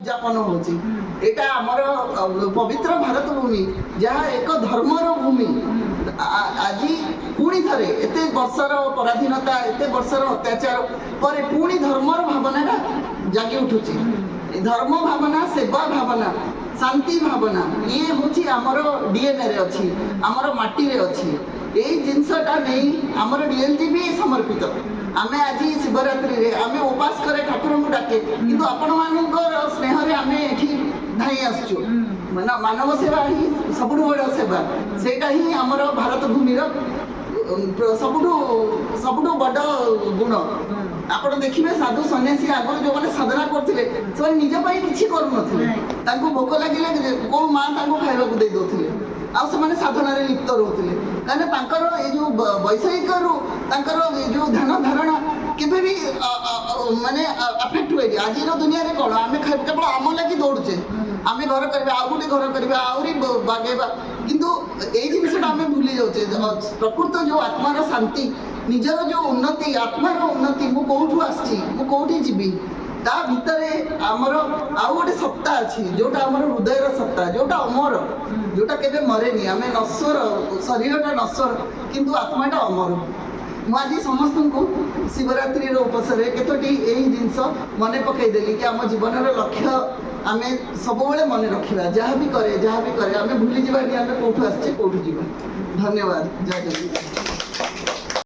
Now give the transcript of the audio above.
ଯାପନ ହେଉଛି। ଏଇଟା ଆମର ପବିତ୍ର ଭାରତ ଭୂମି, ଯାହା ଏକ ଧର୍ମର ଭୂମି। ଆଜି ପୁଣି ଥରେ ଏତେ ବର୍ଷର ପରାଧୀନତା, ଏତେ ବର୍ଷର ଅତ୍ୟାଚାର ପରେ ପୁଣି ଧର୍ମର ଭାବନାଟା ଜାଗି ଉଠୁଛି। ଧର୍ମ ଭାବନା, ସେବା ଭାବନା, ଶାନ୍ତି ଭାବନା, ଇଏ ହେଉଛି ଆମର ଡିଏନ୍ଏରେ ଅଛି, ଆମର ମାଟିରେ ଅଛି। ଏଇ ଜିନିଷଟା ନେଇ ଆମର ଡିଏନ୍ଜି ବି ସମର୍ପିତ। ଆମେ ଆଜି ଶିବରାତ୍ରିରେ ଆମେ ଉପାସ করে ଠାକୁରଙ୍କୁ ଡାକେ, କିନ୍ତୁ ଆପଣମାନଙ୍କର ସ୍ନେହରେ ଆମେ ଏଠି ଧାଇଁ ଆସୁଛୁ। ମାନବ ସେବା ହିଁ ସବୁଠୁ ବଡ଼ ସେବା। ସେଇଟା ହିଁ ଆମର ଭାରତ ଭୂମିର ସବୁଠୁ ବଡ଼ ଗୁଣ। ଆପଣ ଦେଖିବେ ସାଧୁ ସନ୍ନ୍ୟାସୀ ଆଗରୁ ଯେଉଁମାନେ ସାଧନା କରୁଥିଲେ ସେମାନେ ନିଜ ପାଇଁ କିଛି କରୁନଥିଲେ। ତାଙ୍କୁ ଭୋକ ଲାଗିଲେ କୋଉ ମା ତାଙ୍କୁ ଖାଇବାକୁ ଦେଇ ଦେଉଥିଲେ, ଆଉ ସେମାନେ ସାଧନାରେ ଲିପ୍ତ ରହୁଥିଲେ। କାହିଁକିନା ତାଙ୍କର ଏଇ ଯେଉଁ ବୈଷୟିକରୁ ତାଙ୍କର ଏଇ ଯେଉଁ ଧ୍ୟାନ ଧାରଣା କେବେ ବି ମାନେ ଆଫେକ୍ଟ ହୁଏନି। ଆଜିର ଦୁନିଆରେ କ'ଣ ଆମେ କେବଳ ଆମ ଲାଗି ଦୌଡ଼ୁଛେ, ଆମେ ଘର କରିବା, ଆଉ ଗୋଟେ ଘର କରିବା, ଆହୁରି ବାଗେଇବା, କିନ୍ତୁ ଏଇ ଜିନିଷଟା ଆମେ ଭୁଲି ଯାଉଛେ। ପ୍ରକୃତ ଯେଉଁ ଆତ୍ମାର ଶାନ୍ତି, ନିଜର ଯେଉଁ ଉନ୍ନତି, ଆତ୍ମାର ଉନ୍ନତି, ମୁଁ କେଉଁଠୁ ଆସିଛି, ମୁଁ କେଉଁଠି ଯିବି, ତା ଭିତରେ ଆମର ଆଉ ଗୋଟେ ସତ୍ତା ଅଛି, ଯେଉଁଟା ଆମର ହୃଦୟର ସତ୍ତା, ଯେଉଁଟା ଅମର, ଯେଉଁଟା କେବେ ମରେନି। ଆମେ ନଶ୍ୱର, ଶରୀରଟା ନଶ୍ୱର, କିନ୍ତୁ ଆତ୍ମାଟା ଅମର। ମୁଁ ଆଜି ସମସ୍ତଙ୍କୁ ଶିବରାତ୍ରିର ଉପସରେ କେତୋଟି ଏହି ଜିନିଷ ମନେ ପକାଇଦେଲି କି ଆମ ଜୀବନର ଲକ୍ଷ୍ୟ ଆମେ ସବୁବେଳେ ମନେ ରଖିବା। ଯାହା ବି କରେ ଆମେ ଭୁଲି ଯିବାନି ଆମେ କେଉଁଠୁ ଆସିଛେ, କେଉଁଠୁ ଯିବା। ଧନ୍ୟବାଦ। ଜୟ ଜଗନ୍ନାଥ।